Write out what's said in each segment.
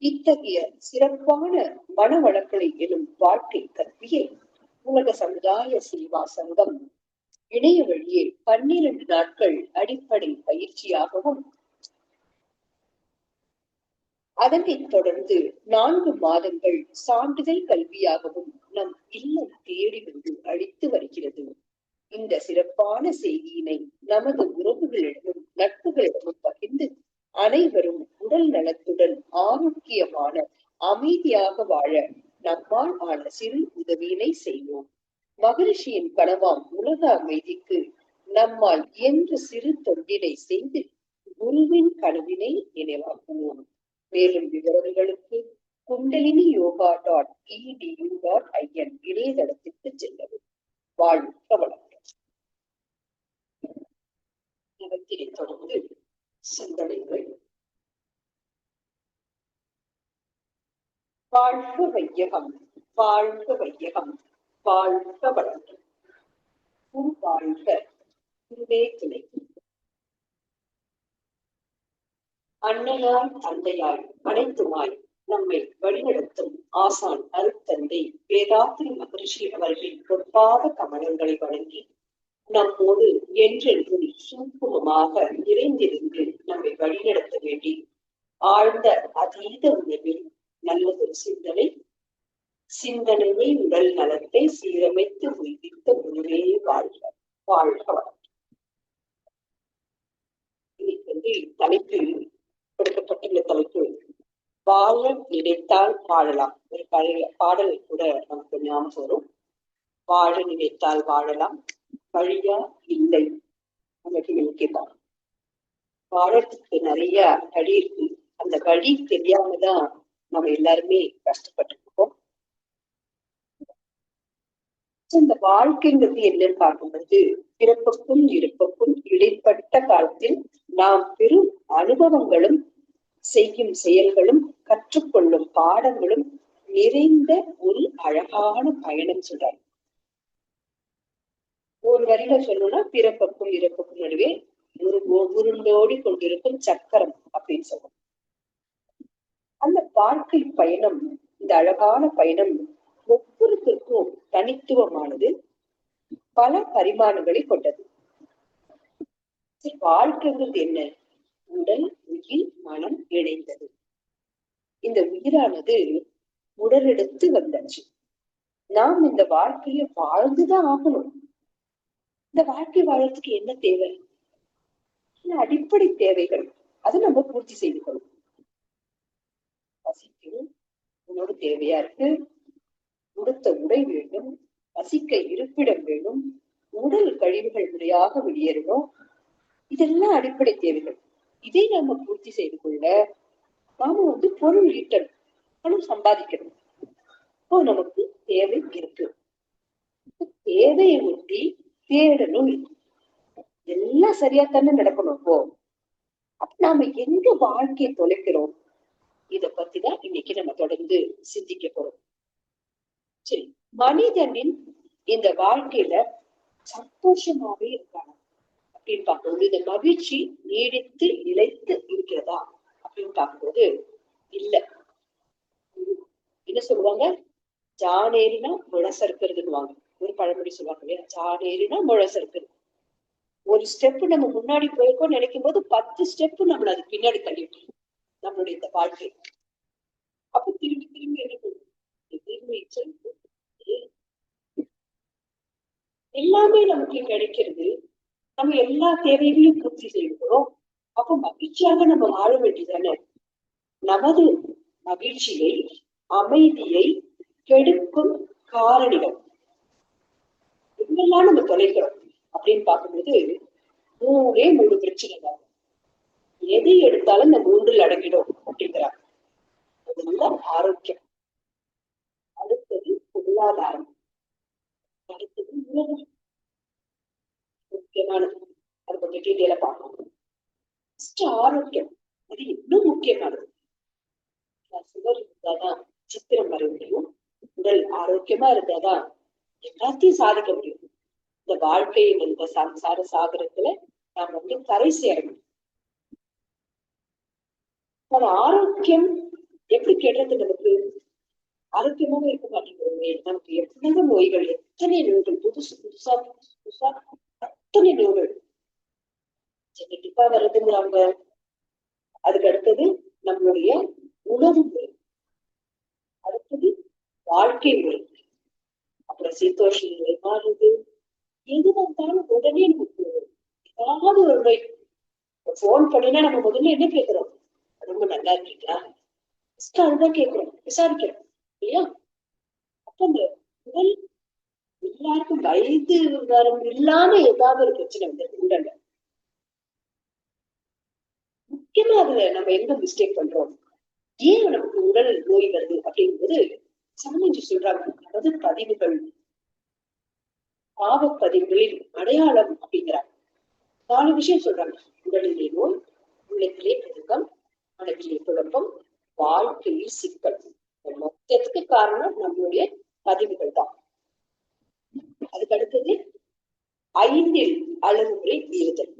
இத்தகைய சிறப்பான மனவளக்கலை எனும் வாழ்க்கை கல்வியை உலக சமுதாய சேவா சங்கம் இணைய வழியே 12 நாட்கள் அடிப்படை பயிற்சியாகவும், அதனைத் தொடர்ந்து 4 மாதங்கள் சான்றிதழ் கல்வியாகவும் நம் இல்லம் தேடி வந்து அளித்து வருகிறது. இந்த சிறப்பான செய்தியினை நமது உறவுகளிடமும் நட்புகளிடமும் பகிர்ந்து அனைவரும் உடல் நலத்துடன் ஆரோக்கியமான அமைதியாக வாழ நம்மால் ஆன சிறு உதவியினை செய்வோம். மகிழ்ச்சியின் கனவாம் உலக அமைதிக்கு நம்மால் இயன்ற சிறு தொண்டினை செய்து குருவின் கனவினை நினைவாக்குவோம். மேலும் விவரங்களுக்கு kundaliniyoga.edu.in இணையதளத்திற்கு செல்லவும். வாழ்க வளமுடன். இவற்றினை தொடர்ந்து சிந்தனைகள். வாழ்க வையகம், வாழ்க வையகம், வாழ்க வளமுடன். வாழ்க குருவே துணை. அன்னையாய் தந்தையாய் அனைத்துமாய் நம்மை வழிநடத்தும் ஆசான் அருட்தந்தை வேதாத்ரி மகரிஷி அவர்களின் பொற்பாத கமலங்களை வழங்கி நம்மோடு என்றென்றும் சூக்குமமாக நிறைந்திருந்து நம்மை வழிநடத்த வேண்டி ஆழ்ந்த அதீத உணர்வில் நல்லதொரு சிந்தனையை உடல் நலத்தை சீரமைத்து உயிர்த்த குருவே வாழ்க. வாழ்க வளம். இன்னைக்கு தலைப்பு கொடுக்கப்பட்டுள்ள தலைப்பு வாழ நினைத்தால் வாழலாம். ஒரு பழைய பாடல் கூட நமக்கு ஞாபகம் வரும். வாழ நினைத்தால் வாழலாம், வழியா இல்லை நமக்கு கேட்பாங்க. வாழறதுக்கு நிறைய வழி இருக்கு. அந்த வழி தெரியாமதான் நம்ம எல்லாருமே கஷ்டப்பட்டு இருக்கோம். இந்த வாழ்க்கைங்கிறது என்னன்னு பார்க்கும்போது பிறப்புக்கும் இறப்புக்கும் இடைப்பட்ட காலத்தில் நாம் பெரும் அனுபவங்களும் செய்யும் செயல்களும் கற்றுக்கொள்ளும் பாடங்களும் நிறைந்த ஒரு அழகான பயணம் சொல்றாங்க. ஒரு வரியில சொல்லணும்னா பிறப்புக்கும் இறப்புக்கும் நடுவே உருண்டோடி கொண்டிருக்கும் சக்கரம் அப்படின்னு சொல்றோம். அந்த வாழ்க்கை பயணம், இந்த அழகான பயணம் ஒவ்வொருத்தருக்கும் தனித்துவமானது, பல பரிமாணங்களை கொண்டது. வாழ்க்கைங்கிறது என்ன? உடல், உயிர், மனம் இணைந்தது. இந்த உயிரானது உடலெடுத்து வந்தாச்சு. நாம் இந்த வாழ்க்கையை வாழ்ந்துதான் ஆகணும். இந்த வாழ்க்கை வாழறதுக்கு என்ன தேவை? அடிப்படை தேவைகள், அதை நம்ம பூர்த்தி செய்து கொள்ளும். பசிக்கணும், உணவு தேவையா இருக்கு, உடுத்த உடை வேண்டும், வசிக்க இருப்பிடம் வேணும், உடல் கழிவுகள் முறையாக வெளியேறணும். இதெல்லாம் அடிப்படை தேவைகள். இதை நம்ம பூர்த்தி செய்து கொள்ள நாம பொருள் ஈட்டணும், பணம் சம்பாதிக்கணும். இப்போ நமக்கு தேவை இருக்கு. தேவையை ஒட்டி தேடணும். எல்லாம் சரியா தானே நடக்கணும். இப்போ அப்ப நாம எங்க வாழ்க்கையை தொலைக்கிறோம்? இத பத்திதான் இன்னைக்கு நம்ம தொடர்ந்து சிந்திக்க போறோம். சரி, மனிதனின் இந்த வாழ்க்கையில சந்தோஷமாவே இருக்காங்க அப்படின்னு பார்க்கும்போது, இந்த மகிழ்ச்சி நீடித்து நிலைத்து இருக்கிறதா அப்படின்னு பார்க்கும்போது இல்ல. என்ன சொல்லுவாங்க? ஜானேரினா முழசறுக்கிறதுன்னு ஒரு பழமொழி சொல்லுவாங்க இல்லையா? ஜானேரினா முழசறுக்கிறது. ஒரு ஸ்டெப் நம்ம முன்னாடி போயிருக்கோம் நினைக்கும் போது 10 ஸ்டெப் நம்மள அது பின்னாடி தள்ளிட்டு நம்மளுடைய இந்த வாழ்க்கை. அப்ப திரும்பி திரும்பி என்ன எல்லாமே நமக்கு கிடைக்கிறது. நம்ம எல்லா தேவைகளையும் பூர்த்தி செய்கிறோம். அப்ப மகிழ்ச்சியாக நம்ம வாழ வேண்டியதானே? நமது மகிழ்ச்சியை, அமைதியை கெடுக்கும் காரணிகள் இதெல்லாம் நம்ம தொலைக்கிறோம் அப்படின்னு பார்க்கும்போது 3 பிரச்சனை தான். எதை எடுத்தாலும் இந்த 3ல் அடங்கிடும் அப்படிங்கிறாங்க. அதுதான் ஆரோக்கியம், அடுத்தது பொருளாதாரம், அடுத்தது உலகம். முக்கியமானது. அது கொஞ்சம் டீட்டெயிலா பார்க்கணும். ஆரோக்கியம், அது இன்னும் முக்கியமானது. சுவர் இருந்தாதான் சித்திரம் வர முடியும். உடல் ஆரோக்கியமா இருந்தாதான் எல்லாத்தையும் சாதிக்க முடியும். இந்த வாழ்க்கையின் இந்த சம்சார சாகரத்துல நாம் கரை சேரணும். ஆரோக்கியம் எப்படி கெடுறது நமக்கு ஆரோக்கியமாக இருக்க மாட்டேங்கிறோமே. நமக்கு எத்தனை நோய்கள், எத்தனை நோய்கள், புதுசு புதுசா புதுசா அத்தனை நோய்கள் ஜெனட்டிக்கா வருதுங்கிறாங்க. அதுக்கு அடுத்தது நம்மளுடைய உணவு முறை, அடுத்தது வாழ்க்கை முறை, அப்புறம் சீதோஷ நிலை மாறுது. எது வந்தாலும் உடனே நமக்கு ஏதாவது ஒரு நோய். போன் பண்ணினா நம்ம முதல்ல என்ன கேட்கிறோம்? ரொம்ப நல்லா இருக்கீங்களா? அதுதான் கேட்கிறோம், விசாரிக்கிறோம் இல்லையா? அப்ப இந்த உடல் எல்லாருக்கும் வயது வரம் இல்லாம ஏதாவது ஒரு பிரச்சனை வந்து உடல்ல. முக்கியமா அதுல நம்ம எங்க மிஸ்டேக் பண்றோம், ஏன் நமக்கு உடல் நோய் வருது அப்படிங்கிறது சாமிஜி சொல்றாங்க. அதாவது பதிவுகள், பாவப்பதிவுகளின் அடையாளம் அப்படிங்கிறாங்க. 4 விஷயம் சொல்றாங்க. உடலிலே நோய், உள்ளத்திலே பெருக்கம், மனத்திலே குழப்பம், வாழ்க்கையில் சிக்கல். மொத்தத்துக்கு காரணம் நம்மளுடைய பதிவுகள் தான். அதுக்கு அடுத்தது 5 அழகுமுறை மீறுதல்.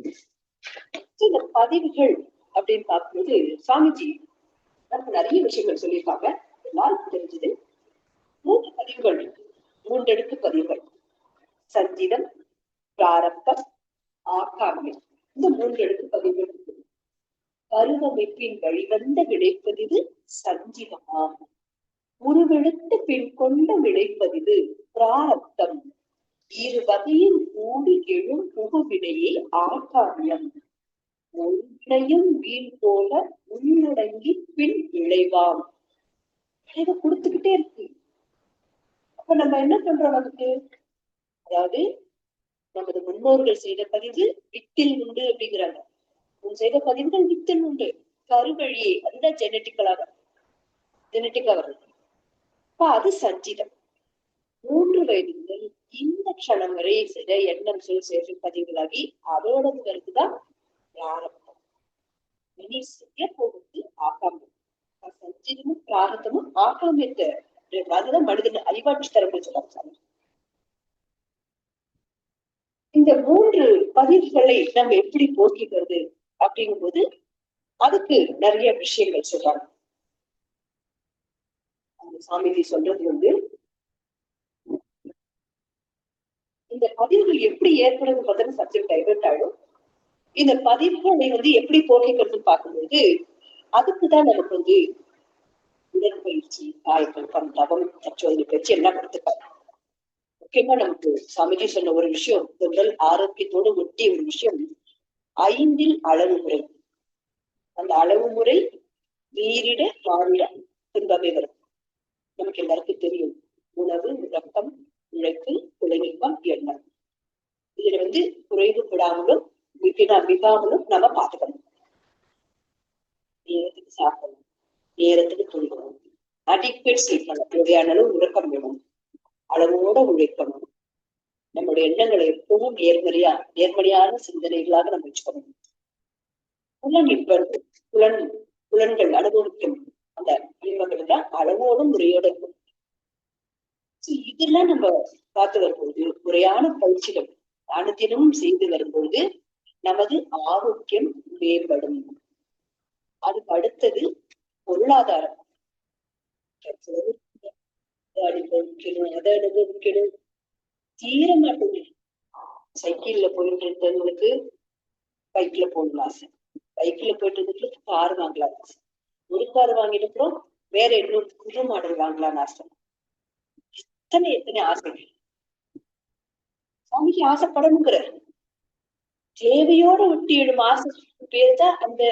இந்த பதிவுகள் அப்படின்னு பார்க்கும்போது சாமிஜி நமக்கு நிறைய விஷயங்கள் சொல்லியிருக்காங்க. எல்லாருக்கும் தெரிஞ்சது 3 பதிவுகள், 3 அடுக்கு பதிவுகள்: சஞ்சிதம், பிராரப்தம், ஆகாமியம். இந்த 3 அடுக்கு பதிவுகள் பருவமைப்பின் வழிவந்த விளைப்பதிவு சஞ்சிதமாம். உருவெடுத்த பின் கொண்ட விளைப்பதிவு பிராரப்தம். இரு வகையில் கூடி எழும் புகுவினையே ஆகாமியம். ஒன்றையும் வீண் போல உள்ளடங்கி பின் விளைவாம். விளைவை கொடுத்துக்கிட்டே இருக்கு. அப்ப நம்ம என்ன பண்றோம்? நமக்கு அதாவது நமது முன்னோர்கள் செய்த பதிவு வித்தில் உண்டு அப்படிங்கிறாங்க. செய்த பதிவுகள் வித்தில் உண்டு, கருவழியே. அதுதான் ஜெனட்டிக்கா வருது. அப்ப அது சஞ்சிதம். 3 வயது முதல் இந்த க்ஷணம் வரை செய்த எண்ணம் சொல் பதிவுகளாகி அதோடது வருதுதான் பிராரப்தம். இனி செய்ய போகுது ஆகாமியம். சஞ்சிதமும் பிராரப்தமும் ஆகாமியத்தை அதுதான் மனிதன் அறிவாட்சி தரப்பு சொல்றாங்க. இந்த 3 பதிவுகளை நம்ம எப்படி போக்கிக்கிறது அப்படிங்கும்போது அதுக்கு நிறைய விஷயங்கள் சொல்றாங்க. சாமிஜி சொல்றது வந்து இந்த பதிவுகள் எப்படி ஏற்படுறது பார்த்தா சப்ஜெக்ட் டைவர்ட் ஆயிடும். இந்த பதிவுகளை வந்து எப்படி போக்கிக்கிறதுன்னு பார்க்கும்போது அதுக்குதான் நமக்கு வந்து உடற்பயிற்சி, காயக்கல்பம், தவம், தற்சோதனை பயிற்சி எல்லாம் கொடுத்துருக்காங்க. முக்கியமா நமக்கு சாமிஜி சொன்ன ஒரு விஷயம், உடல் ஆரோக்கியத்தோடு ஒட்டிய ஒரு விஷயம் 5 அளவுமுறை. அந்த அளவுமுறை மீறிட மாறிட துன்பமே வரும். நமக்கு எல்லாருக்கும் தெரியும். உணவு, ரத்தம், உழைப்பு, குலநிர்வாகம், எண்ணம். இதுல வந்து குறைவுபடாமலும் மிகாமலும் நம்ம பாத்துக்கணும். நேரத்துக்கு சாப்பிடணும், நேரத்துக்கு தூங்கணும், அடிக்வேட் ஸ்லீப் பண்ணணும், தேவையான அளவு உறக்கம் வேணும், அளவோட உழைக்கணும். நம்மளுடைய எண்ணங்களை எப்பவும் நேர்மறையான சிந்தனைகளாக நம்ம வச்சுக்கணும். புலன்கள் அனுபவிக்கும் அந்த இன்பங்கள் தான் அளவோடும் முறையோட இருக்கும். இதெல்லாம் நம்ம பார்த்து வரும்போது முறையான பயிற்சிகள் அனுதினமும் செய்து வரும்போது நமது ஆரோக்கியம் மேம்படும். அதுக்கு அடுத்தது பொருளாதாரம். அதை அனுபவிக்கணும், தீர மாட்டேங்குது. சைக்கிள்ல போயிட்டு இருந்தவங்களுக்கு பைக்ல போகணும் ஆசை, பைக்ல போயிட்டு இருந்தவங்களுக்கு கார் வாங்கலாம் ஆசை, ஒரு கார் வாங்கிட்டு அப்புறம் வேற இன்னொரு புது மாடல் வாங்கலாம்னு ஆசை. எத்தனை ஆசைகள் சாமிக்கு ஆசைப்படணுங்கிற தேவையோட ஒட்டி எழும் ஆசை பேர் தான் அந்த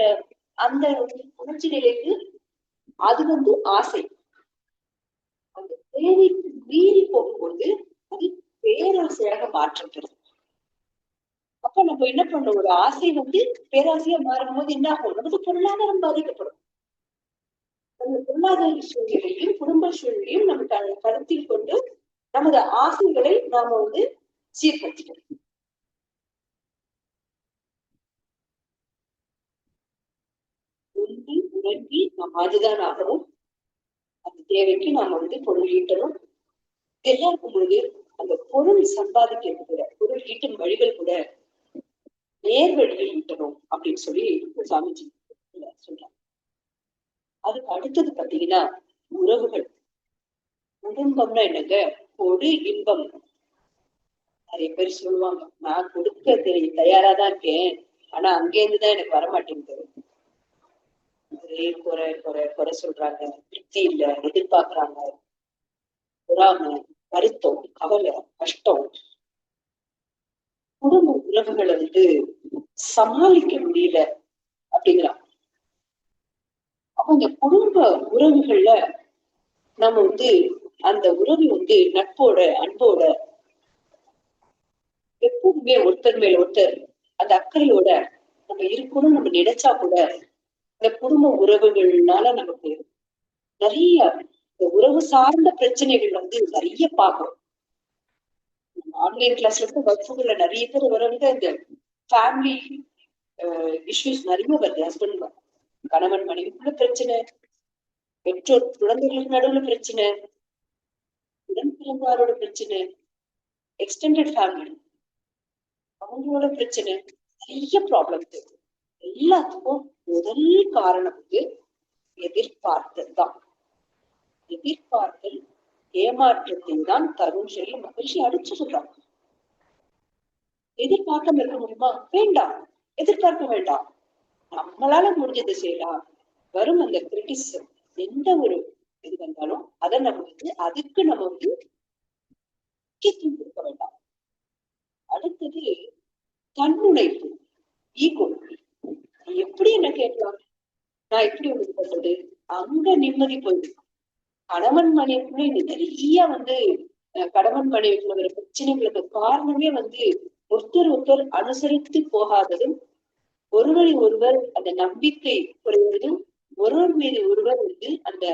அந்த உணர்ச்சி நிலைக்கு. அது வந்து ஆசை. அந்த தேவைக்கு மீறி போகும்போது அது பேராசையாக மாற்றம் பெறுது. அப்ப நம்ம என்ன பண்றோம்? ஒரு ஆசை வந்து பேராசையா மாறும்போது என்ன ஆகும்? நமக்கு பொருளாதாரம் பாதிக்கப்படும். அந்த பொருளாதார சூழ்நிலையும் குடும்ப சூழ்நிலையும் நமக்கு கருத்தில் கொண்டு நமது ஆசைகளை நாம வந்து சீர்படுத்திக்கணும். உண்டி உணர்வி நாம் அதுதான் ஆகணும். அந்த தேவைக்கு நாம வந்து பொருள் ஈட்டணும். இதெல்லாம் இருக்கும் பொழுது அந்த பொருள் சம்பாதிக்கிறது கூட, பொருள் ஈட்டும் வழிகள் கூட நேர் வழியில் ஈட்டணும் அப்படின்னு சொல்லி சாமிஜி சொல்றாங்க. அதுக்கு அடுத்தது பாத்தீங்கன்னா உறவுகள். குடும்பம்னா என்னங்க? கொடு இன்பம். நிறைய பேர் சொல்லுவாங்க, நான் கொடுக்க தயாரா தான் இருக்கேன், ஆனா அங்கே இருந்துதான் எனக்கு வரமாட்டேங்குது. ஒரே குறை குறை குறை சொல்றாங்க, திருப்தி இல்ல, எதிர்பார்க்கறாங்க, பொறாமை, வருத்தம், கவலை, கஷ்டம். குடும்ப உறவுகளை சமாளிக்க முடியல அப்படிங்கிறான். அப்ப அந்த குடும்ப உறவுகள்ல நம்ம அந்த உறவு நட்போட அன்போட எப்போதுமே ஒருத்தர் மேல ஒருத்தர் அந்த அக்கறையோட நம்ம இருக்கணும்னு நம்ம நினைச்சா கூட இந்த குடும்ப உறவுகள்னால நமக்கு நிறைய இந்த உறவு சார்ந்த பிரச்சனைகள் நிறைய பார்க்கணும். ஆன்லைன் கிளாஸ்ல இருந்து வகுப்புகள்ல நிறைய பேர் வரவங்க இந்த ஃபேமிலி இஷ்யூஸ் நிறைய வருது. ஹஸ்பண்ட் கணவன் மனைவிக்குள்ள பிரச்சனை, பெற்றோர் குழந்தைகளுக்கு நடுவுல பிரச்சனை, உடன் பிறந்தாரோட பிரச்சனை, எக்ஸ்டெண்டட் ஃபேமிலி அவங்களோட பிரச்சனை, நிறைய ப்ராப்ளம்ஸ். எல்லாத்துக்கும் முதல் காரணம் எதிர்பார்த்தல் தான். எதிர்பார்த்தல் ஏமாற்றத்தை தான் தரும் சொல்லி மகிழ்ச்சி அடிச்சு சொல்றாங்க. எதிர்பார்க்காம இருக்க முடியுமா? வேண்டாம், எதிர்பார்க்க வேண்டாம். நம்மளால முடிஞ்சதை செய்யலாம். வரும் அந்த கிரிட்டிசிசம் எந்த ஒரு இது வந்தாலும் அதை நம்ம அதுக்கு நம்ம முக்கியத்துவம் கொடுக்க வேண்டாம். அடுத்தது தன்முனைப்பு, ஈகோ. எப்படி என்ன கேட்கலாம், நான் எப்படி உங்களுக்கு பண்றது? அங்க நிம்மதி போயிடுது. கணவன் மனைவிக்குள்ள நிறைய கணவன் மனைவிக்குள்ள வர பிரச்சனைகளுக்கு காரணமே ஒருத்தர் ஒருத்தர் அனுசரித்து போகாததும், ஒருவரை ஒருவர் அந்த நம்பிக்கை குறைவதும், ஒருவர் மீது ஒருவர் அந்த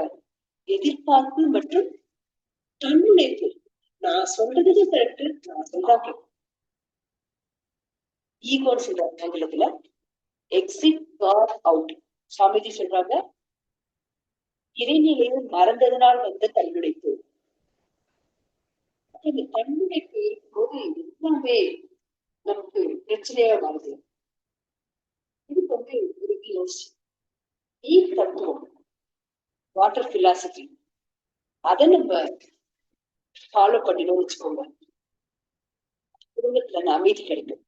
எதிர்பார்ப்பு மற்றும் தன்முனைப்பு. நான் சொல்றது கரெக்ட், நான் சொல்றாங்க ஈகோன்னு சொல்றாங்க ஆங்கிலத்துல. Exit God out. சாமிஜி சொல்றாங்க, இறைநிலையை மறந்ததனால் வந்த தன்முனைப்பு. இந்த தன்முனைப்பு இருக்கும்போது எல்லாமே நமக்கு பிரச்சனையா மாறுது. இதுக்கு ஒரு நீர் தத்துவம், வாட்டர் பிலாசபி, அதை நம்ம ஃபாலோ பண்ணினோம் வச்சுக்கோங்க, குடும்பத்துல அமைதி கிடைக்கும்.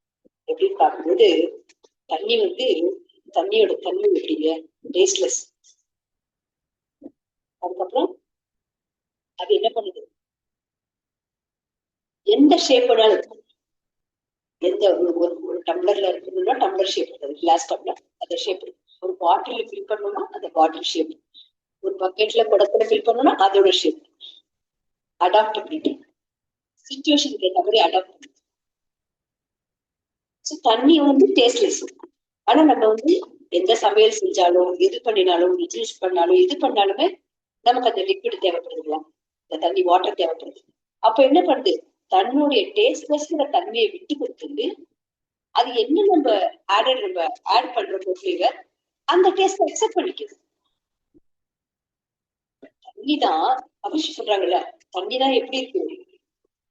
எப்படின்னு பார்க்கும்போது தண்ணியோட தன்மை எப்படிங்க? டேஸ்ட்லெஸ். அதுக்கப்புறம் அது என்ன பண்ணுது? எந்த ஷேப்போட இருக்கும். எந்த ஒரு டம்ளர்ல இருக்கணும்னா டம்ளர் ஷேப் இருக்குது, கிளாஸ் டம்ளர் அந்த ஷேப் இருக்கு. ஒரு பாட்டில ஃபில் பண்ணணும்னா அந்த பாட்டில் ஷேப், ஒரு பக்கெட்ல குடத்துல ஃபில் பண்ணணும்னா அதோட ஷேப். அடாப்டபிலிட்டி, சிச்சுவேஷனுக்கு ஏற்ற மாதிரி அடாப்ட் பண்ணுது. தண்ணி டேஸ்ட்லெஸ். ஆனா நம்ம எந்த சமையல் செஞ்சாலும், எது பண்ணினாலும், ரிஜூஸ் பண்ணாலும், எது பண்ணாலுமே நமக்கு அந்த லிக்விட் தேவைப்படுதுங்களா, இந்த தண்ணி வாட்டர் தேவைப்படுது. அப்ப என்ன பண்ணுது? தன்னுடைய டேஸ்ட்லெஸ்ங்கிற தன்மையை விட்டு கொடுத்துட்டு அது என்ன நம்ம ஆட் பண்ற ஃபிளேவர் அந்த டேஸ்ட் அக்செப்ட் பண்ணிக்குது. தண்ணிதான் அபிஷ் சொல்றாங்கல்ல, தண்ணிதான் எப்படி இருக்கு?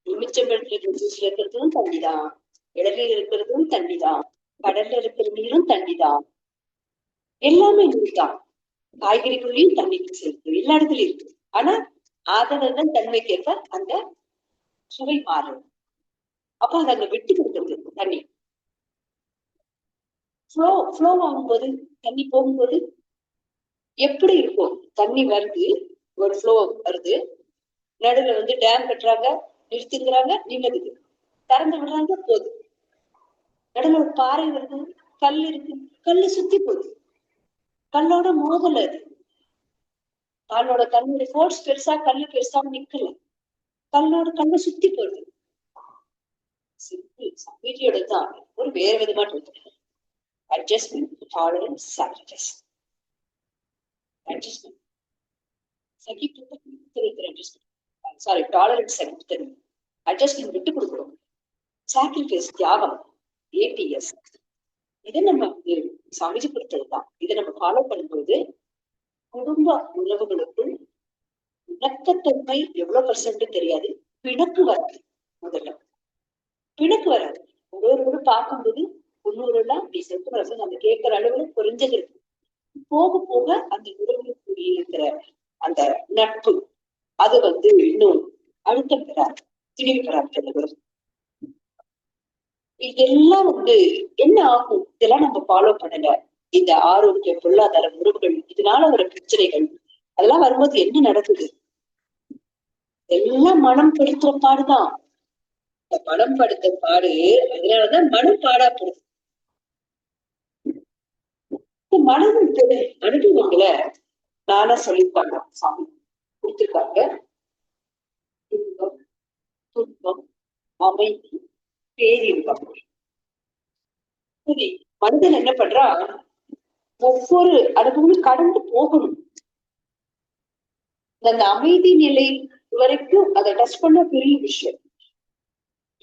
எலுமிச்சம்பழத்துல ஜூஸ்ல இருக்கிறதும் தண்ணிதான், இளநீர் இருக்கிறதும் தண்ணிதான், கடல்ல இருக்கிற நீரும் தண்ணிதான், எல்லாமே நீர் தான். காய்கறிக்குள்ளேயும் தண்ணி இருக்கு, எல்லா இடத்துலயும் இருக்கு. ஆனா அதன் தன்மைக்கேற்ப அந்த சுவை மாறும். அப்ப அதை அங்க விட்டு கொடுக்கிறது தண்ணி. ஃப்ளோ ஆகும்போது, தண்ணி போகும்போது எப்படி இருக்கும்? தண்ணி வருது, ஒரு ஃப்ளோ வருது, நடுவுல டேம் கட்டுறாங்க, நிறுத்திக்கிறாங்க, நிம்மதிக்கு திறந்து விடுறாங்க, போகுது. நடுவுல ஒரு பாறை வருது, கல் இருக்கு, கல்லு சுத்தி போகுது, கல்லோட மோதல் அது. தன்னுடைய ஃபோர்ஸ் பெருசா, கல்லு பெருசா நிக்கல, கல்லோட கல்ல சுத்தி போகுது. சிம்பிள் தான் ஒரு வேறு விதமா adjustment, tolerance, sacrifice. Adjustment, sorry, tolerance, adjustment விட்டு கொடுக்கணும், சாக்ரிஃபைஸ் தியாகம், ஏபிஎஸ். இதை நம்ம சமைச்சு கொடுத்ததுதான். இதை நம்ம ஃபாலோ பண்ணும்போது குடும்ப உறவுகளுக்குள் இணக்கத்தன்மை எவ்வளவு % தெரியாது, பிணக்கு வராது. முதல்ல பிணக்கு வராது. ஒவ்வொரு பார்க்கும்போது இன்னொருலாம் அந்த கேட்கிற அளவுல குறைஞ்சது இருக்கு. போக போக அந்த உறவுக்குரிய நட்பு அது இன்னும் அழுத்தம் பெறாது, திணிவு பெறாது. இதெல்லாம் என்ன ஆகும்? இதெல்லாம் நம்ம ஃபாலோ பண்ணல. இந்த ஆரோக்கிய பொருளாதார உறவுகள் இதனால வர பிரச்சனைகள் அதெல்லாம் வரும்போது என்ன நடக்குது? எல்லாம் மனம் படுத்துற பாடுதான். இந்த மனம் படுத்த பாடு, அதனாலதான் மனம் பாடா போகுது. மனம் அனுபவங்களை நானா சொல்லியிருக்காங்க, சாமி கொடுத்திருக்காங்க. இன்பம், துன்பம், அமைதி, பேரின்பம். சரி, மனிதன் என்ன பண்றான்? ஒவ்வொரு அனுபவமும் கடந்து போகணும். அந்த அமைதி நிலை வரைக்கும் அதை டச் பண்ண பெரிய விஷயம்.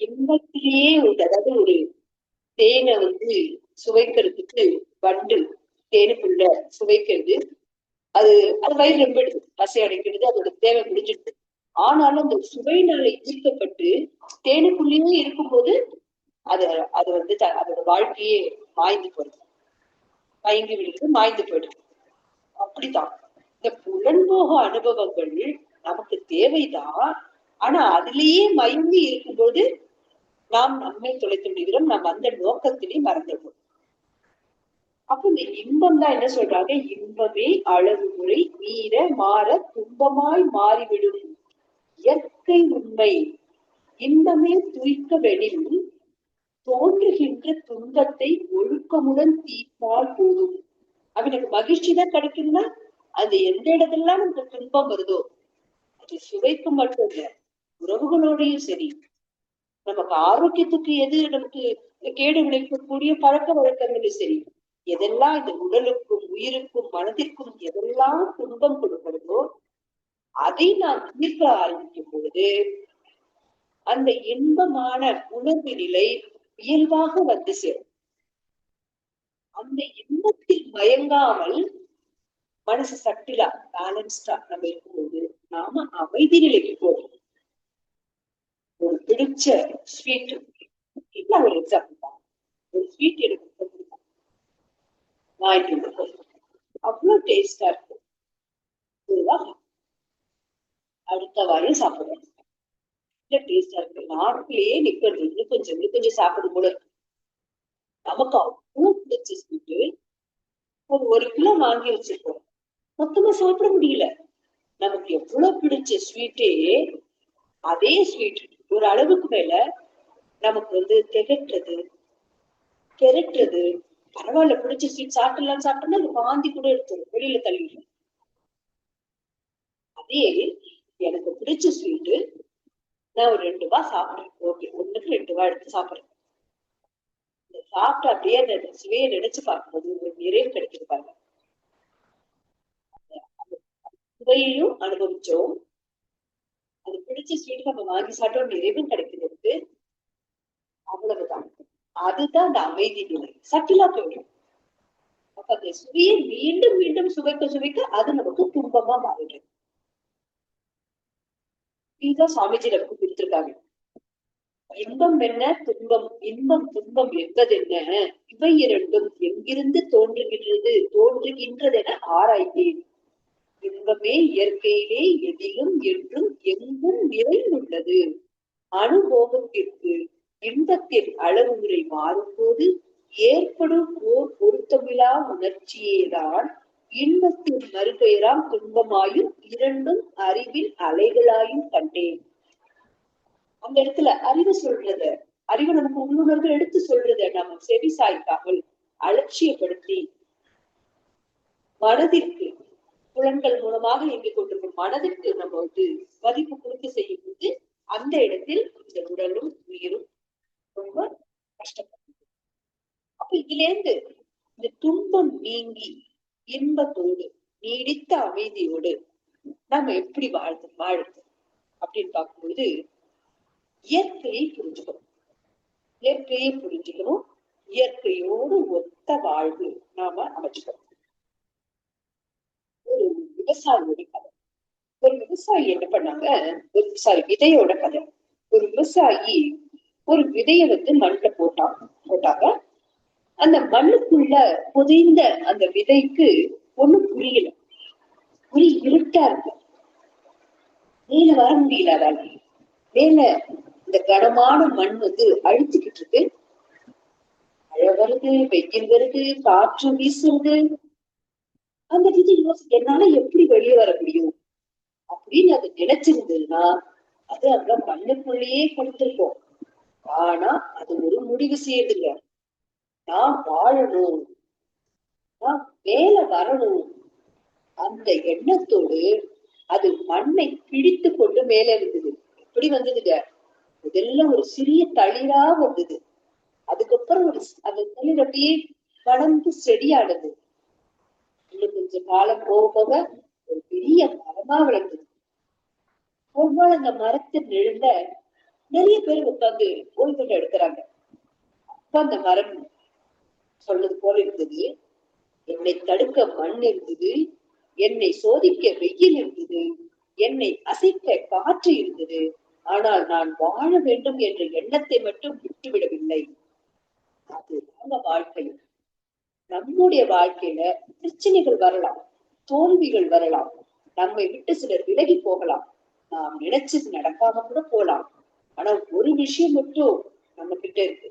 இன்பத்திலேயே அதாவது ஒரு தேனை சுவைக்கிறதுக்கு வண்டு தேனுக்குள்ள சுவைக்கிறது, அது அது வயிறு ரொம்பிடுது, பசை அடைக்கிறது, அதோட தேவை முடிஞ்சிடுது. ஆனாலும் அந்த சுவையினால ஈர்க்கப்பட்டு தேனுக்குள்ளேயே இருக்கும்போது அது அது அதோட வாழ்க்கையே மாய்ந்து போயிடுது, மயங்கி விடுது, மாய்ந்து போயிடுது. அப்படித்தான் இந்த புலன்போக அனுபவங்கள் நமக்கு தேவைதான். ஆனா அதுலயே மயங்கி இருக்கும்போது நாம் நம்மை தொலைத்து விடுகிறோம், நாம் அந்த நோக்கத்திலே மறந்துடுவோம். அப்ப இந்த இன்பம் தான் என்ன சொல்றாங்க? இன்பமே அளவு முறை மீற மாற துன்பமாய் மாறிவிடும் இயற்கை உண்மை. இன்பமே துய்க்க வெனில் தோன்றுகின்ற துன்பத்தை ஒழுக்கமுடன் தீர்த்தால் போதும். அவனுக்கு மகிழ்ச்சி தான் கிடைக்கும்னா அது எந்த இடத்துலாம் நமக்கு துன்பம் வருதோ அது சுவைக்கு மட்டும் இல்ல, உறவுகளோடையும் சரி, நமக்கு ஆரோக்கியத்துக்கு எது நமக்கு கேடு விளைக்கக்கூடிய பழக்க வழக்கங்களும் சரி, எதெல்லாம் இந்த உடலுக்கும் உயிருக்கும் மனதிற்கும் எதெல்லாம் துன்பம் கொடுக்கிறதோ அதை நாம் தீர்க்க ஆரம்பிக்கும் பொழுது அந்த இன்பமான உணர்வு நிலை இயல்பாக சேரும். அந்த இன்பத்தில் மயங்காமல் மனசு சட்டிலா பேலன்ஸ்டா நம்ம இருக்கும்போது நாம அமைதி நிலைக்கு போறோம். ஒரு பிடிச்ச ஸ்வீட், ஒரு எக்ஸாம்பிள் தான், ஒரு ஸ்வீட் எனக்கு அவ்வளவு டேஸ்டா இருக்கு, அடுத்த வாரம் சாப்பிடுறேன், டேஸ்டா இருக்கு, நாட்டிலேயே நிக்கிறது, இன்னும் கொஞ்சம் சாப்பிடும் போல. நமக்கு அவ்வளவு பிடிச்ச ஸ்வீட்டு ஒரு கிலோ வாங்கி வச்சிருக்கோம், மொத்தமா சாப்பிட முடியல. நமக்கு எவ்வளவு பிடிச்ச ஸ்வீட்டே அதே ஸ்வீட் ஒரு அளவுக்கு மேல நமக்கு திகட்டுறது பரவாயில்ல, பிடிச்ச ஸ்வீட் சாப்பிடலாம் சாப்பிட்டோம்னா அது வாந்தி கூட எடுத்துரும், வெளியில தள்ளிடும். அதே எனக்கு பிடிச்ச ஸ்வீட்டு நான் ஒரு 2 ரூபாய் சாப்பிடுறேன், ஓகே, 1க்கு 2 ரூபாய் எடுத்து சாப்பிடுறேன். சாப்பிட்டு அப்படியே அந்த சுவையை நினைச்சு பார்க்கும்போது ஒரு நிறைவு கிடைக்குது பாருங்க. சுவையையும் அனுபவிச்சோம், அது பிடிச்ச ஸ்வீட் நம்ம வாங்கி சாப்பிட்டோம், நிறைவும் கிடைக்கிறது. அவ்வளவுதான். அதுதான் அந்த அமைதி நிலை, சட்டிலா போயிடும். அப்ப அந்த சுவையை மீண்டும் மீண்டும் சுவைக்க அது நமக்கு துன்பமா மாறிடுது. இதுதான் சாமிஜி நமக்கு கொடுத்திருக்காங்க. இன்பம் என்ன, துன்பம், இன்பம் துன்பம் என்பது என்ன, இவை இரண்டும் எங்கிருந்து தோன்றுகின்றது என ஆராய்ந்தேன். இன்பமே இயற்கையிலே எதிலும் என்றும் எங்கும் நிறைந்துள்ளது. அனுபவத்திற்கு இன்பத்தின் அளவு முறை மாறும்போது ஏற்படும் ஓர் பொருத்தமில்லா உணர்ச்சியேதான் இன்பத்தின் மறுபெயராம் துன்பமாயும் இரண்டும் அறிவில் அலைகளாயும் கண்டேன். அந்த இடத்துல அறிவு நமக்கு உள்ளுணர்வு எடுத்து சொல்றத நம்ம செவி சாய்க்காமல் அலட்சியப்படுத்தி மனதிற்கு புலன்கள் மூலமாக இயங்கிக் கொண்டிருக்கும் மனதிற்கு நம்ம மதிப்பு கொடுத்து செய்யும் போது அந்த இடத்தில் இந்த உடலும் உயிரும் ரொம்ப கஷ்டப்படுது. அப்ப இதுல இருந்து இந்த துன்பம் நீங்கி இன்பத்தோடு நீடித்த அமைதியோடு நாம எப்படி வாழ்ந்து அப்படின்னு பார்க்கும்போது இயற்கையை புரிஞ்சுக்கணும், இயற்கையோடு ஒத்த வாழ்வு நாம அமைச்சுக்கணும். ஒரு விவசாயியோட கதை. ஒரு விவசாயி என்ன பண்ணாங்க, விதையோட கதை. ஒரு விவசாயி ஒரு விதைய மண்ணுல போட்டாங்க. அந்த மண்ணுக்குள்ள புதைந்த அந்த விதைக்கு ஒண்ணும் புரியல, இருட்டா இருக்கு. மேல வர முடியல. அதால மேல இந்த கனமான மண் வந்து அழுத்திக்கிட்டு இருக்கு. மழை வருது, வெயில் வருது, காற்று வீசுறது. அந்த இது என்னால எப்படி வெளியே வர முடியும் அப்படின்னு அது நினைச்சிருந்ததுன்னா அது அங்க மண்ணுக்குள்ளேயே கொடுத்திருக்கோம். ஆனா அது ஒரு முடிவு செய்யறதில்ல. நான் வாழணும், நான் மேல வரணும், அந்த எண்ணத்தோடு அது மண்ணை பிடித்து கொண்டு மேல இருந்தது. எப்படி வந்ததுங்க? முதல்ல ஒரு சிறிய தளிரா வந்தது. அதுக்கப்புறம் அந்த தளிர் அப்படியே வளர்ந்து செடியானது. இன்னும் கொஞ்சம் காலம் போக போக ஒரு பெரிய மரமா வளர்ந்தது. ஒவ்வொரு அந்த மரத்தின் நிழல்ல நிறைய பேர் உட்கார்ந்து ஓய்வு எடுக்கிறாங்க. அப்ப அந்த மரம் சொன்னது போல இருந்தது. என்னை தடுக்க மண் இருந்தது, என்னை சோதிக்க வெயில் இருந்தது, என்னை அசைக்க காற்று இருந்தது. ஆனால் நான் வாழ வேண்டும் என்ற எண்ணத்தை மட்டும் விட்டுவிடவில்லை. அதுதாங்க வாழ்க்கை. நம்முடைய வாழ்க்கையில பிரச்சனைகள் வரலாம், தோல்விகள் வரலாம், நம்மை விட்டு சிலர் விலகி போகலாம், நாம் நினைச்சது நடக்காம கூட போலாம். ஆனா ஒரு விஷயம் மட்டும் நம்ம கிட்ட இருக்கு.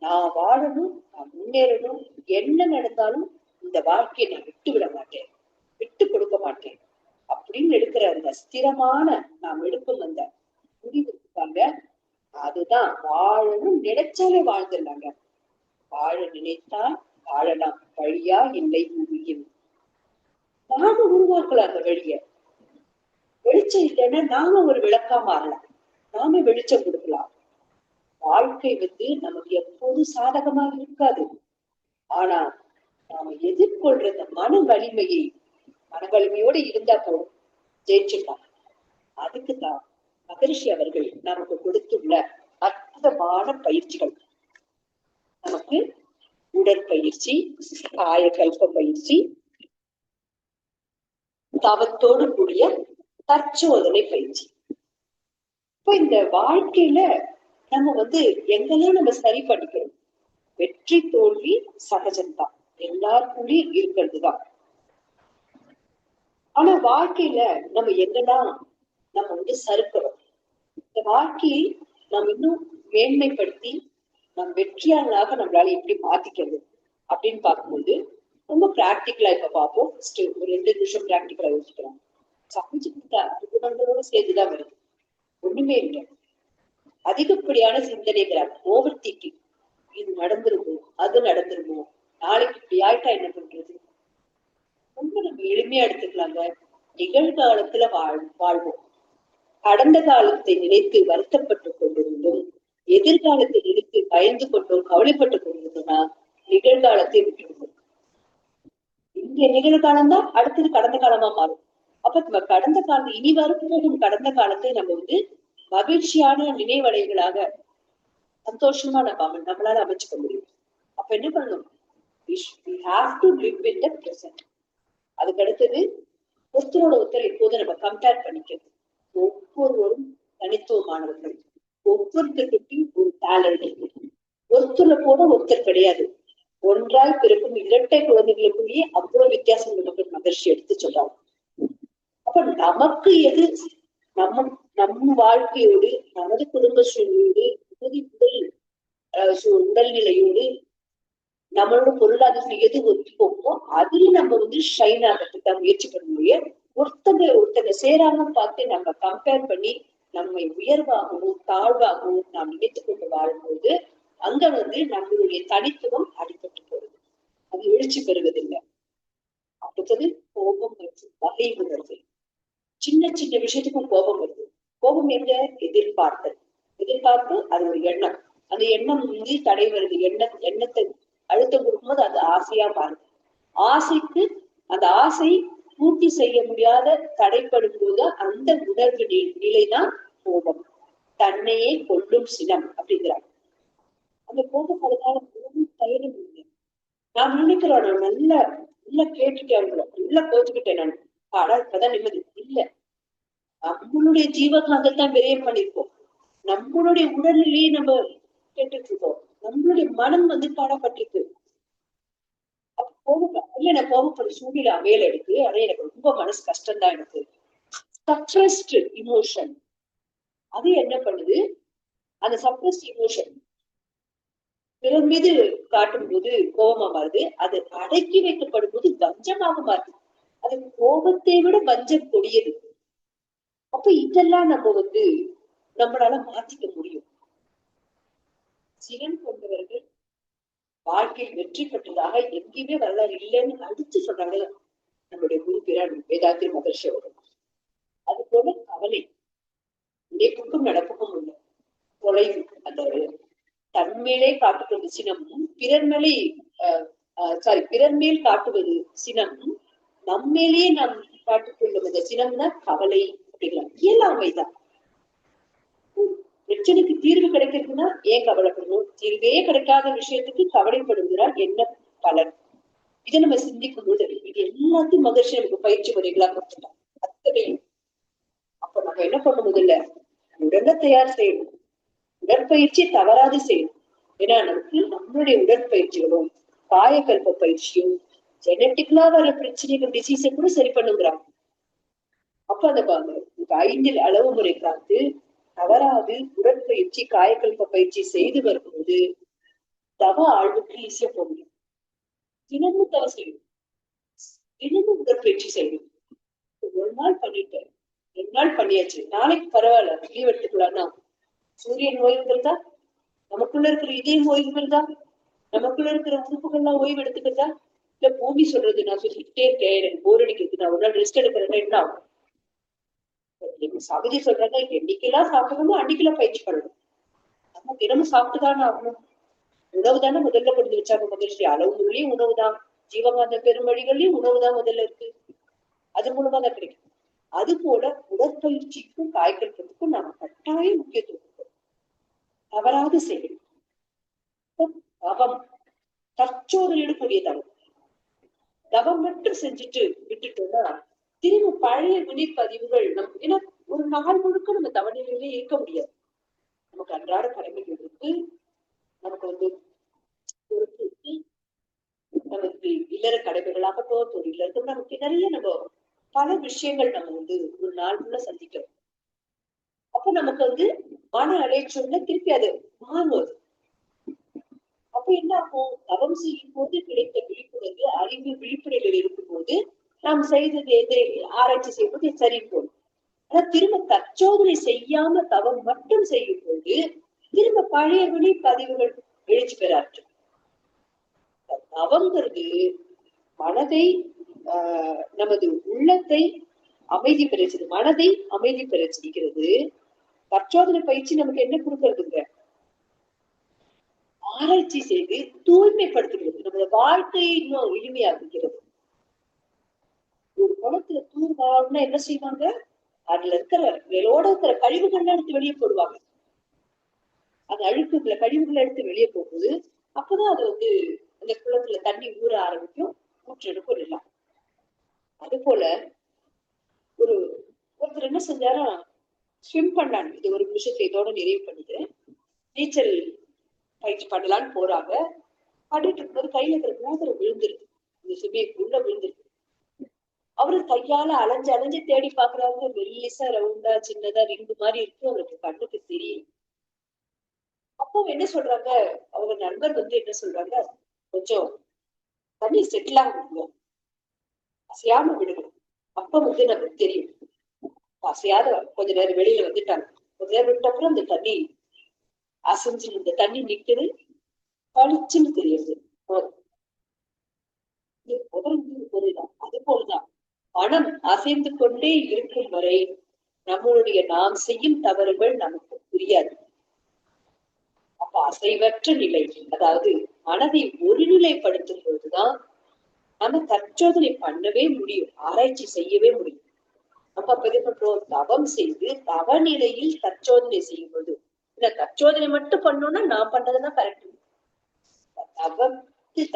நான் வாழணும், நான் முன்னேறணும், என்ன நடந்தாலும் இந்த வாழ்க்கையை நான் விட்டு விட மாட்டேன், விட்டு கொடுக்க மாட்டேன் அப்படின்னு எடுக்கிற அந்த ஸ்திரமான நாம் எடுக்கும் அந்த முடிவு இருக்காங்க. அதுதான் வாழணும். நினைச்சாலே வாழ்ந்துடலாங்க. வாழ நினைத்தால் வாழலாம், வழியா இல்லை பூமியில். நாம உருவாக்கலாம் அந்த வழிய. வெளிச்சம் இல்லைன்னா நாம ஒரு விளக்கா மாறலாம், நாம வெளிச்சம் கொடுக்கலாம். வாழ்க்கை வந்து நமக்கு எப்போதும் சாதகமாக இருக்காது. ஆனா நாம எதிர்கொள்ற அந்த மன வலிமையோடு இருந்தா போதும், ஜெயிச்சுக்கலாம். அதுக்குதான் மகரிஷி அவர்கள் நமக்கு கொடுத்துள்ள அற்புதமான பயிற்சிகள். நமக்கு உடற்பயிற்சி, காயகல்ப பயிற்சி, தவத்தோடு கூடிய தற்சோதனை பயிற்சி. இப்போ இந்த வாழ்க்கையில நம்ம வந்து எங்கெல்லாம் நம்ம சரி பண்ணிக்கணும். வெற்றி தோல்வி சகஜம்தான், எல்லாருக்குள்ளயும் இருக்கிறதுதான். ஆனா வாழ்க்கையில நம்ம எங்கெல்லாம் நம்ம வந்து சறுக்கிறோம், இந்த வாழ்க்கையை நம்ம இன்னும் மேன்மைப்படுத்தி நம் வெற்றியாளராக நம்மளால எப்படி மாத்திக்கிறது அப்படின்னு பார்க்கும்போது ரொம்ப பிராக்டிக்கலா இப்ப பார்ப்போம். ஒரு 2 நிமிஷம் பிராக்டிக்கலா யோசிக்கிறோம். சமைச்சுக்கிட்ட அற்புதங்களோட சேர்த்துதான் வருது, ஒண்ணுமே இல்லை. அதிகப்படியான சிந்தனைகள், ஓவர் திங்கிங். இது நடந்துருமோ, அது நடந்துருமோ, நாளைக்கு இப்படி ஆயிட்டா என்ன பண்றது? ரொம்ப நம்ம எளிமையா எடுத்துக்கலாங்க. நிகழ்காலத்துல வாழ்வோம். கடந்த காலத்தை நினைத்து வருத்தப்பட்டு கொண்டிருந்தோம், எதிர்காலத்தை நினைத்து பயந்து கொண்டோம், கவலைப்பட்டு கொண்டிருந்தோம்னா நிகழ்காலத்தை விட்டுவிடும். இந்த நிகழ்காலம் தான் அடுத்தது கடந்த காலமா மாறும். அப்ப நம்ம கடந்த காலத்தை, இனி வரப்போகும் கடந்த காலத்தை நம்ம வந்து மகிழ்ச்சியான நினைவலைகளாக சந்தோஷமா நம்மளால அமைச்சுக்க முடியும். அப்ப என்ன பண்ணணும்? We have to live in the present. அதுக்கு அடுத்தது ஒருத்தரோட ஒருத்தர் இப்போது நம்ம கம்பேர் பண்ணிக்கிறது. ஒவ்வொருவரும் தனித்துவமானவர்கள், ஒவ்வொருத்தருக்கும் ஒரு டேலண்ட் இருக்கு. ஒருத்தரை போல ஒருத்தர் கிடையாது. ஒன்றாய் பிறக்கும் இரட்டை குழந்தைகளுக்குள்ளேயே அவ்வளவு வித்தியாசம் நமக்கு மகிழ்ச்சி எடுத்து சொல்றாங்க. அப்ப நமக்கு எது நம்ம வாழ்க்கையோடு, நமது குடும்ப சூழ்நிலையோடு, உடல்நிலையோடு, நம்மளோட பொருளாதாரம் எது ஒத்து போகுமோ அதுல நம்ம வந்து ஷைன் ஆகிறதுக்கு முயற்சி பண்ண முடியும். ஒருத்தங்க சேராம பார்த்து நம்ம கம்பேர் பண்ணி நம்மை உயர்வாகவும் தாழ்வாகவும் நாம் நினைத்து கொண்டு வாழும்போது அங்க வந்து நம்மளுடைய தனித்துவம் அடிபட்டு போகுது, அது எழுச்சி பெறுவதில்லை. அடுத்தது கோபம் மற்றும் வகை உணர்வு. சின்ன சின்ன விஷயத்துக்கும் கோபம் வருது. கோபம் எங்க? எதிர்பார்ப்பு. அது ஒரு எண்ணம். அந்த எண்ணம் வந்து தடை வருது. எண்ணத்தை அழுத்தம் கொடுக்கும்போது அது ஆசையா மாறுது. ஆசைக்கு அந்த ஆசை பூர்த்தி செய்ய முடியாத தடைப்படும் போது அந்த உணர்வு நிலைதான் கோபம். தன்னையே கொல்லும் சினம் அப்படிங்கிறாங்க. அந்த கோபம் அதனால பயணம் இல்லை. நான் நினைக்கிறோம் நான் நல்லா கேட்டுட்டேன், நல்லா கோச்சுக்கிட்டேன் நான், ஆனா இப்பதான் நிம்மதி இல்ல. நம்மளுடைய ஜீவகாந்தத்தான் விரயம் பண்ணிருக்கோம். நம்மளுடைய உடல்நிலையை நம்ம கேட்டுட்டு இருக்கோம். நம்மளுடைய மனம் வந்து பாடப்பட்டிருக்கு. கோபம் இல்ல, நான் கோபப்பட சூழ்நிலை அமையல இருக்கு. ஆனா எனக்கு ரொம்ப மனசு கஷ்டம்தான் எனக்கு. Suppressed emotion. அது என்ன பண்ணுது, அந்த சப்ரஸ்ட் இமோஷன் பிறர் மீது காட்டும் போது கோபமா மாறுது, அது அடக்கி வைக்கப்படும் போது வஞ்சமாக மாறுது. அது கோபத்தை விட வஞ்சம் கொடியது. அப்ப இதெல்லாம் நம்ம நம்மளால மாத்திக்க முடியும். சினம் கொண்டவர்கள் வாழ்க்கையில் வெற்றி பெற்றதாக எங்கேயுமே வரலாறு இல்லைன்னு அடிச்சு சொல்றாங்க நம்முடைய குரு பிரான் வேதாத்திரி மகர்ஷி அவர்கள். அது போல கவலை இடைப்புக்கும் நடப்புக்கும் உள்ள தொலைவு, அந்த தன்மேலே காட்டுவது சினமும் பிறர் மேலே பிறர் மேல் காட்டுவது சினம், நம்மேலேயே நாம் காட்டுக்கொள்ளும் சினம் தான் கவலை அப்படிங்கிறாங்க. இயலாமைதான். பிரச்சனைக்கு தீர்வு கிடைக்கிறதுன்னா ஏன் கவலைப்படணும், தீர்வே கிடைக்காத விஷயத்துக்கு கவலைப்படுகிறார் என்ன பலன்? இதை நம்ம சிந்திக்கும் போது இது எல்லாத்தையும் மகிழ்ச்சி நமக்கு பயிற்சி முறைகளா கொடுத்துட்டான் அத்தனையும். அப்ப நம்ம என்ன பண்ண முதல்ல உடலை தயார் செய்யணும், உடற்பயிற்சி தவறாது செய்யணும். ஏன்னா நமக்கு நம்மளுடைய உடற்பயிற்சிகளும் காயக்கல்ப பயிற்சியும் ஜெனட்டிக்கலா வர பிரச்சனைகள் டிசீஸை கூட சரி பண்ணுங்கிறாங்க. அப்ப அந்த 5 அளவு முறை காத்து தவறாது உடற்பயிற்சி காயக்கல்ப பயிற்சி செய்து வரும்போது தவ ஆழ்வுக்கு ஈஸியா போக முடியும். தினமும் தவ செய்யணும், தினமும் உடற்பயிற்சி செய்யணும். ஒரு நாள் பண்ணிட்டேன், 2 நாள் பண்ணியாச்சு, நாளைக்கு பரவாயில்ல லீவ் எடுத்துக்கலாம்னா சூரியன் ஓய்வுகிறதா, நமக்குள்ள இருக்கிற இதயம் ஓய்வுகிறதா, நமக்குள்ள இருக்கிற உறுப்புகள்லாம் ஓய்வு எடுத்துக்கிறதா, இல்ல பூமி சொல்றது நான் சொல்லிக்கிட்டே இருக்கேன் எனக்கு போர் அடிக்கிறது நான் ஒரு நாள் ரெஸ்ட் எடுக்கிறேன்னா என்ன ஆகும்? சகதி சொல்றாங்க என்னைக்கெல்லாம் சாப்பிடணுமோ அன்னைக்கெல்லாம் பயிற்சி பண்ணணும். நம்ம தினமும் சாப்பிட்டுதானே ஆகணும். உணவு தானே முதல்ல கொண்டு வச்சாங்க மகிழ்ச்சி. அளவு முறையும் உணவு தான், ஜீவகாந்த பெருமொழிகள்லயும் உணவு தான் முதல்ல இருக்கு, அது மூலமா தான் கிடைக்கும். அது போல உடற்பயிற்சிக்கும் காய்கறிக்கும் நாம கட்டாயம் முக்கியத்துவம் தவறாது செய்யணும். தவம் தற்சோதனையோடு கூடிய தவம். தவம் மட்டும் செஞ்சுட்டு விட்டுட்டோம்னா திரும்ப பழைய வினைப்பதிவுகள் நமக்கு, ஏன்னா ஒரு நாள் முழுக்க நம்ம தவநிலையிலே இருக்க முடியாது. நமக்கு அன்றாட கடமைகள் இருக்கு, நமக்கு பொறுப்பு இருக்கு, நமக்கு இல்லற கடமைகளாகட்டும் தொழில இருக்கும், நமக்கு நிறைய நம்ம பல விஷயங்கள் நம்ம ஒரு நாள் ஃபுல்லா சந்திக்கிறோம். அப்ப நமக்கு மன அலைச்சல்ல திருப்பி அது மாறுவது. அப்ப என்ன ஆகும், தவம் செய்யும் போது கிடைத்த விழிப்புணர்வு அறிவு விழிப்புணர்வு இருக்கும் போது நாம் செய்தது ஆராய்ச்சி செய்வது சரி போகும். ஆனா திரும்ப தற்சோதனை செய்யாம தவம் மட்டும் செய்யும் போது திரும்ப பழைய விழி பதிவுகள் எழுச்சி பெறாற்று. தவங்கிறது மனதை நமது உள்ளத்தை அமைதி பெற செய்து, மனதை அமைதி பெற செய்கிறது. தற்சோதனை பயிற்சி நமக்கு என்ன கொடுக்கறதுங்க, ஆராய்ச்சி செய்து தூய்மைப்படுத்துகிறது, நமது வாழ்க்கையை இன்னும் எளிமையாக்குகிறது. ஒரு குளத்துல தூர்வாருன்னா என்ன செய்வாங்க, அதுல இருக்கிற வேலோட இருக்கிற கழிவுகள்லாம் எடுத்து வெளியே போடுவாங்க. அந்த அழுக்குகளை கழிவுகளை எடுத்து வெளியே போகுது. அப்பதான் அது அந்த குளத்துல தண்ணி ஊற ஆரம்பிக்கும், ஊற்றெடுக்கும் எல்லாம். அது போல ஒருத்தர் என்ன செஞ்சாரா, ஸ்விம் பண்ணாங்க. இது ஒரு விஷயத்தை இதோட நிறைவு பண்ணிக்கிறேன். நீச்சல் பயிற்சி பண்ணலான்னு போறாங்க. பண்ணிட்டு இருக்கும்போது கையில இருக்கிற மோதிரம் விழுந்துருக்கு, இந்த ஸ்விம்மிங் பூல்ல விழுந்துருக்கு. அவரு கையால அலைஞ்சு அலைஞ்சு தேடி பாக்குறாங்க, மெல்லிசா ரவுண்டா சின்னதா ரிங்கு மாதிரி இருக்கு, அவருக்கு கண்ணுக்கு தெரியும். அப்போ என்ன சொல்றாங்க, அவங்க நண்பர் என்ன சொல்றாங்க, கொஞ்சம் தண்ணி செட்டில் ஆகுங்க, அசையாம விடுங்க. அப்ப நமக்கு தெரியும். அசையாத கொஞ்ச நேரம் வெளியில வந்துட்டாங்க. கொஞ்ச நேரம் விட்ட அப்புறம் அந்த தண்ணி அசைஞ்சு இந்த தண்ணி நிக்குது, பளிச்சுன்னு தெரியுது. அது போலதான் மனம் அசைந்து கொண்டே இருக்கும் வரை நம்மளுடைய நாம் செய்யும் தவறுகள் நமக்கு புரியாது. அப்ப அசைவற்ற நிலை, அதாவது மனதை ஒருநிலைப்படுத்தும் பொழுதுதான் நம்ம தற்சோதனை பண்ணவே முடியும், ஆராய்ச்சி செய்யவே முடியும். நம்ம அப்ப என்ன பண்றோம், தவம் செய்து தவ நிலையில் தற்சோதனை செய்யும் போது, இல்ல தற்சோதனை மட்டும் பண்ணோம்னா நான் பண்றதுதான் கரெக்ட்.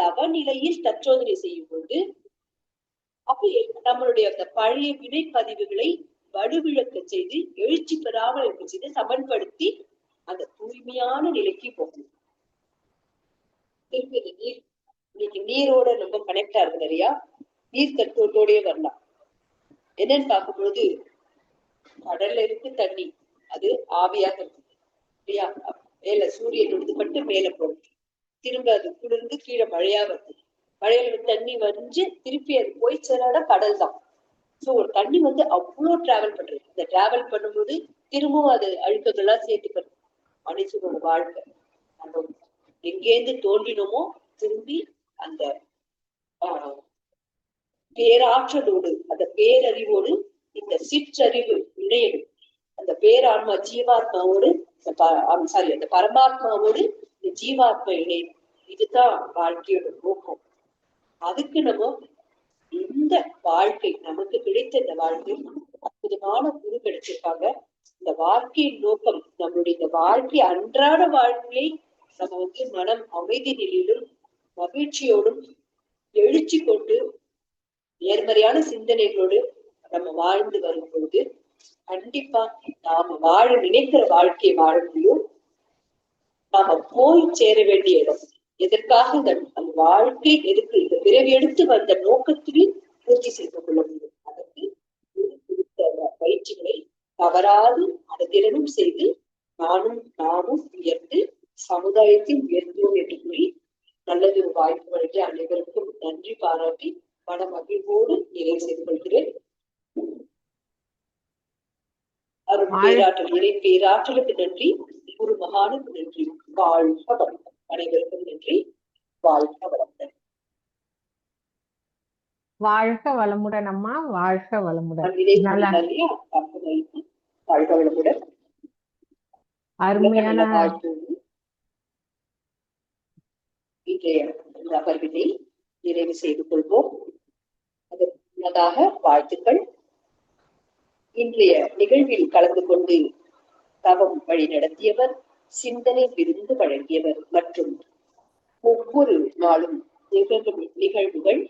தவ நிலையில் தற்சோதனை செய்யும் போது அப்ப நம்மளுடைய அந்த பழைய வினைப்பதிவுகளை வலுவிழக்க செய்து எழுச்சி பெறாமல் இருக்க செய்து சமன்படுத்தி அந்த தூய்மையான நிலைக்கு போகும். திருப்பி நீர், இன்னைக்கு நீரோட ரொம்ப கனெக்டா இருக்கு, நிறையா நீர் தத்துவத்தோடய வரலாம். என்னன்னு பார்க்கும் பொழுது கடல்ல இருக்கு தண்ணி, அது ஆவியாக இருக்கு இல்லையா? மேல சூரியன் உடுதுபட்டு மேல போகுது, திரும்ப அது குளிர்ந்து கீழே மழையா வருது, மழையில தண்ணி வரைஞ்சு திருப்பி அது போய் சேராட கடல் தான். சோ ஒரு தண்ணி வந்து அவ்வளவு டிராவல் பண்றது. இந்த டிராவல் பண்ணும்போது திரும்பவும் அது அழுக்குகள்லாம் சேர்த்துக்கிறது. மனுஷனோட வாழ்க்கை அந்த எங்கேருந்து தோன்றினோமோ திரும்பி அந்த ஆஹ் பேராற்றலோடு, அந்த பேரறிவோடு இந்த சிற்றறிவு இணையணும். அந்த பேராத்மா ஜீவாத்மாவோடு சாரி அந்த பரமாத்மாவோடு இந்த ஜீவாத்மா இணையும். இதுதான் வாழ்க்கையோட நோக்கம். அதுக்கு நம்ம இந்த வாழ்க்கை, நமக்கு கிடைத்த இந்த வாழ்க்கை அற்புதமான குரு கிடைச்சிருக்காங்க. இந்த வாழ்க்கையின் நோக்கம் நம்மளுடைய இந்த வாழ்க்கை அன்றாட வாழ்க்கையை நம்ம வந்து மனம் அமைதி நிலையிலும் மகிழ்ச்சியோடும் எழுச்சி கொண்டு நேர்மறையான சிந்தனைகளோடு நம்ம வாழ்ந்து வரும்போது கண்டிப்பா நாம வாழ நினைக்கிற வாழ்க்கையை வாழ முடியும். நாம போய் சேர வேண்டிய இடம் எதற்காக அந்த வாழ்க்கை எதுக்கு இந்த பிறவி எடுத்து வந்த நோக்கத்திலையும் பூர்த்தி செய்து கொள்ள முடியும். அதற்கு குறித்த பயிற்சிகளை தவறாது அனுதினமும் செய்து நாமும் உயர்ந்து சமுதாயத்தில் உயர்ந்தோம் என்று கூறி நல்லது வாய்ப்பு வழங்கிய அனைவருக்கும் நன்றி பாராட்டி மன மகிழ்வோடு நிறைவு செய்து கொள்கிறேன். அருள் பேராற்றல், இறை பேராற்றலுக்கு நன்றி, குரு மகானுக்கு நன்றி. வாழ்க வளமுடன். அனைவருக்கும் நன்றி. வாழ்க வளமுடன். வாழ்க வளமுடன் அம்மா, வாழ்க வளமுடன். வாழ்க வளமுடன். அருமையான இன்றைய அமர்வினை நிறைவு செய்து கொள்வோம். அதற்காக வாழ்த்துக்கள். இன்றைய நிகழ்வில் கலந்து கொண்டு தவம் வழி நடத்தியவர், சிந்தனை விருந்து வழங்கியவர் மற்றும் ஒவ்வொரு நாளும் நிகழ்வுகள்